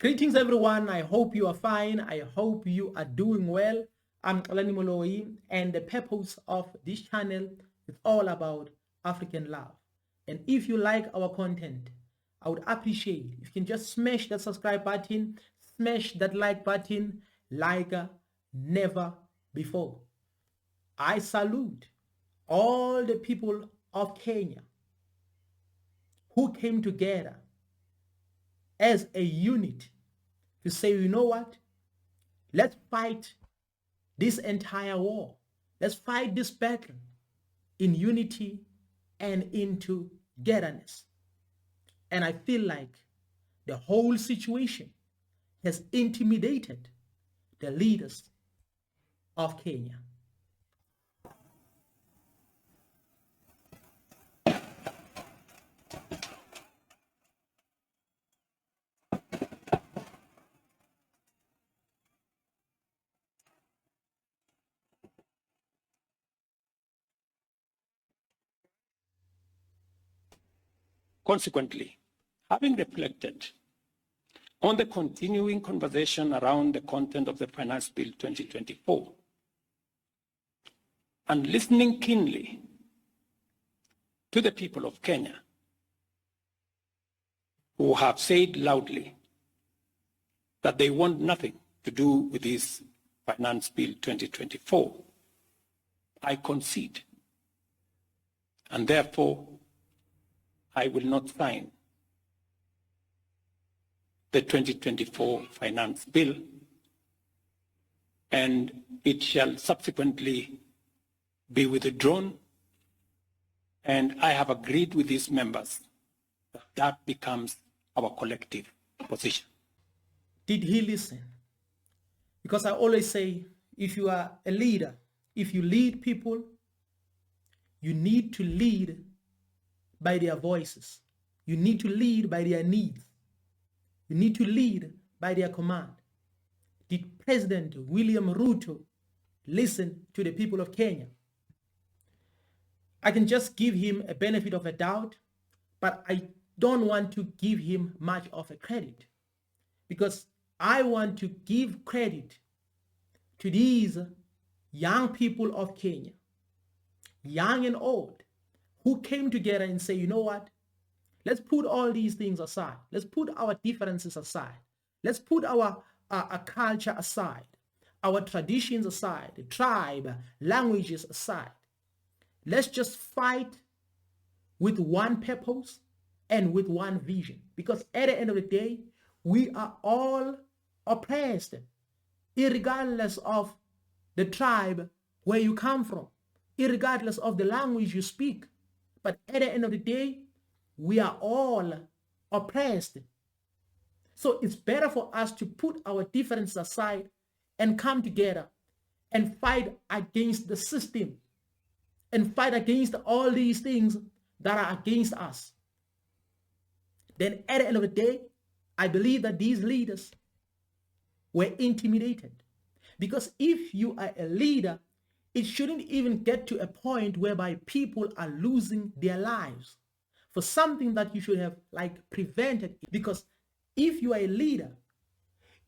Greetings everyone, I hope you are fine, I hope you are doing well. I'm Kalani Moloi, and the purpose of this channel is all about African love. And if you like our content, I would appreciate if you can just smash that subscribe button, smash that like button like never before. I salute all the people of Kenya who came together as a unit to say, you know what? Let's fight this entire war. Let's fight this battle in unity and into togetherness. And I feel like the whole situation has intimidated the leaders of Kenya. Consequently, having reflected on the continuing conversation around the content of the Finance Bill 2024 and listening keenly to the people of Kenya who have said loudly that they want nothing to do with this Finance Bill 2024, I concede, and therefore I will not sign the 2024 Finance Bill, and it shall subsequently be withdrawn, and I have agreed with these members that that becomes our collective position. Did he listen? Because I always say, if you are a leader, if you lead people, you need to lead by their voices. You need to lead by their needs. You need to lead by their command. Did President William Ruto listen to the people of Kenya? I can just give him a benefit of a doubt, but I don't want to give him much of a credit, because I want to give credit to these young people of Kenya, young and old, who came together and say, you know what? Let's put all these things aside. Let's put our differences aside. Let's put our culture aside, our traditions aside, the tribe, languages aside. Let's just fight with one purpose and with one vision. Because at the end of the day, we are all oppressed, irregardless of the tribe where you come from, irregardless of the language you speak. But at the end of the day, we are all oppressed. So it's better for us to put our differences aside and come together and fight against the system and fight against all these things that are against us. Then at the end of the day, I believe that these leaders were intimidated. Because if you are a leader, it shouldn't even get to a point whereby people are losing their lives for something that you should have prevented. Because if you are a leader,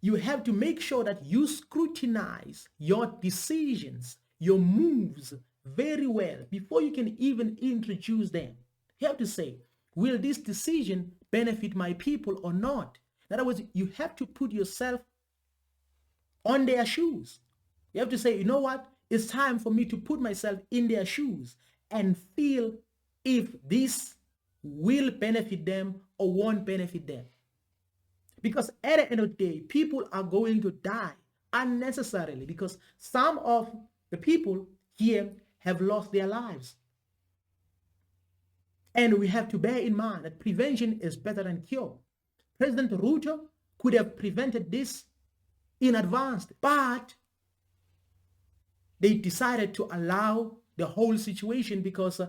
you have to make sure that you scrutinize your decisions, your moves very well before you can even introduce them. You have to say, will this decision benefit my people or not? In other words, you have to put yourself on their shoes. You have to say, you know what? It's time for me to put myself in their shoes and feel if this will benefit them or won't benefit them. Because at the end of the day, people are going to die unnecessarily because some of the people here have lost their lives. And we have to bear in mind that prevention is better than cure. President Ruto could have prevented this in advance, but they decided to allow the whole situation because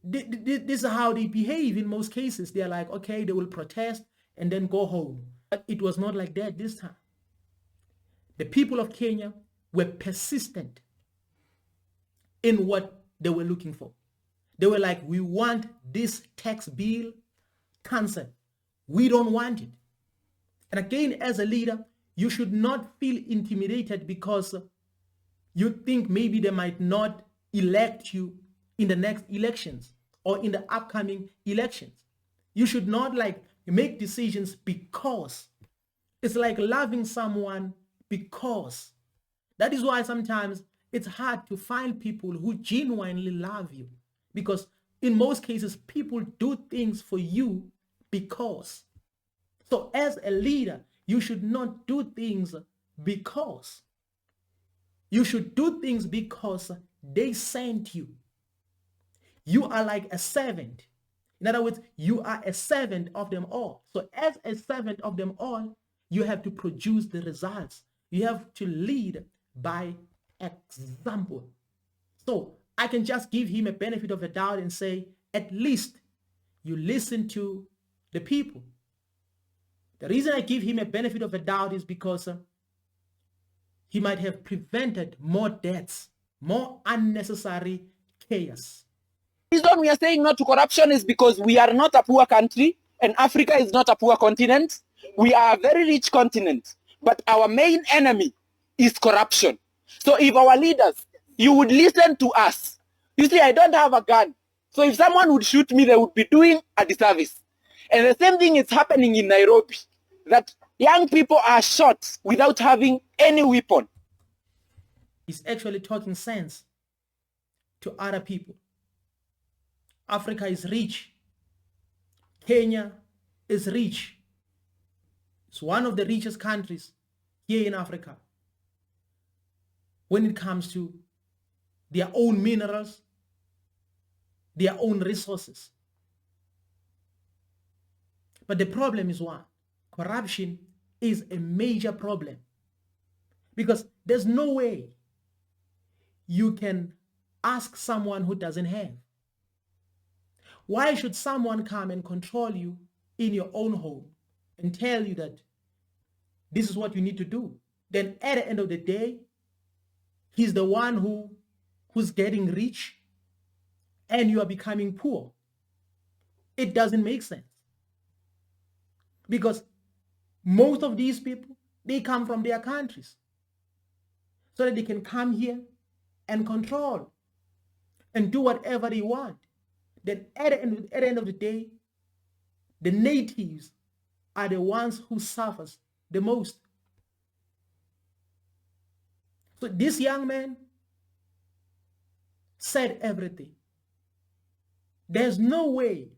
this is how they behave in most cases. They're like, okay, they will protest and then go home. But it was not like that this time. The people of Kenya were persistent in what they were looking for. They were like, we want this tax bill cancelled. We don't want it. And again, as a leader, you should not feel intimidated because you think maybe they might not elect you in the next elections or in the upcoming elections. You should not make decisions because it's like loving someone because. That is why sometimes it's hard to find people who genuinely love you, because in most cases, people do things for you because. So as a leader, you should not do things because. You should do things because they sent you. You are like a servant. In other words, you are a servant of them all. So as a servant of them all, you have to produce the results. You have to lead by example. So I can just give him a benefit of the doubt and say, at least you listen to the people. The reason I give him a benefit of the doubt is because he might have prevented more deaths, more unnecessary chaos. The reason we are saying no to corruption is because we are not a poor country and Africa is not a poor continent. We are a very rich continent, but our main enemy is corruption. So if our leaders, you would listen to us. You see, I don't have a gun. So if someone would shoot me, they would be doing a disservice. And the same thing is happening in Nairobi, that young people are shot without having any weapon. He's actually talking sense to other people. Africa is rich. Kenya is rich. It's one of the richest countries here in Africa when it comes to their own minerals, their own resources. But the problem is one: corruption is a major problem, because there's no way you can ask someone who doesn't have. Why should someone come and control you in your own home and tell you that this is what you need to do? Then at the end of the day, he's the one who's getting rich and you are becoming poor. It doesn't make sense. Because most of these people, they come from their countries so that they can come here and control and do whatever they want. Then at the end of the day, the natives are the ones who suffers the most. So this young man said everything. There's no way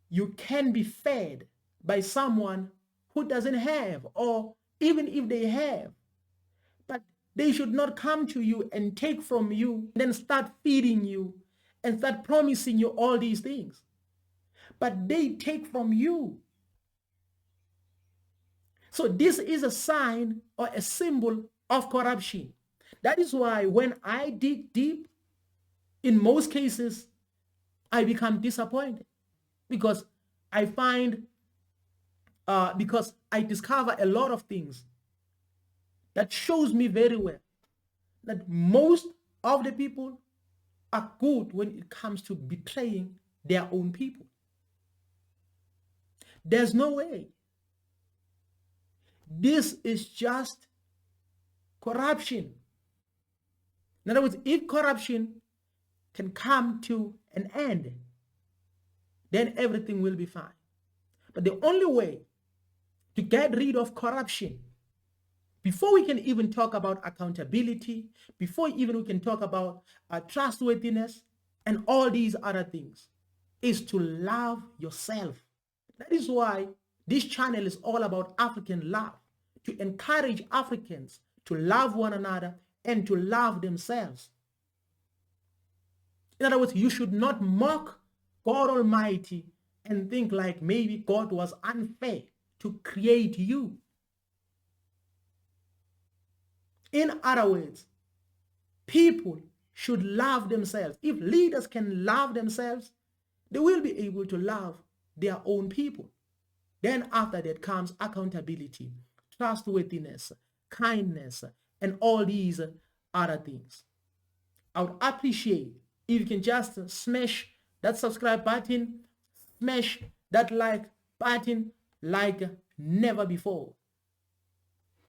you can be fed by someone who doesn't have, or even if they have, but they should not come to you and take from you, then start feeding you and start promising you all these things. But they take from you. So this is a sign or a symbol of corruption. That is why when I dig deep, in most cases, I become disappointed, because I find, because I discover a lot of things that shows me very well that most of the people are good when it comes to betraying their own people. There's no way. This is just corruption. In other words, if corruption can come to an end, then everything will be fine. But the only way to get rid of corruption, before we can even talk about accountability, before even we can talk about trustworthiness and all these other things, is to love yourself. That is why this channel is all about African love, to encourage Africans to love one another and to love themselves. In other words, you should not mock God Almighty and think like maybe God was unfair to create you. In other words, people should love themselves. If leaders can love themselves, they will be able to love their own people. Then after that comes accountability, trustworthiness, kindness, and all these other things. I would appreciate if you can just smash that subscribe button, smash that like button like never before.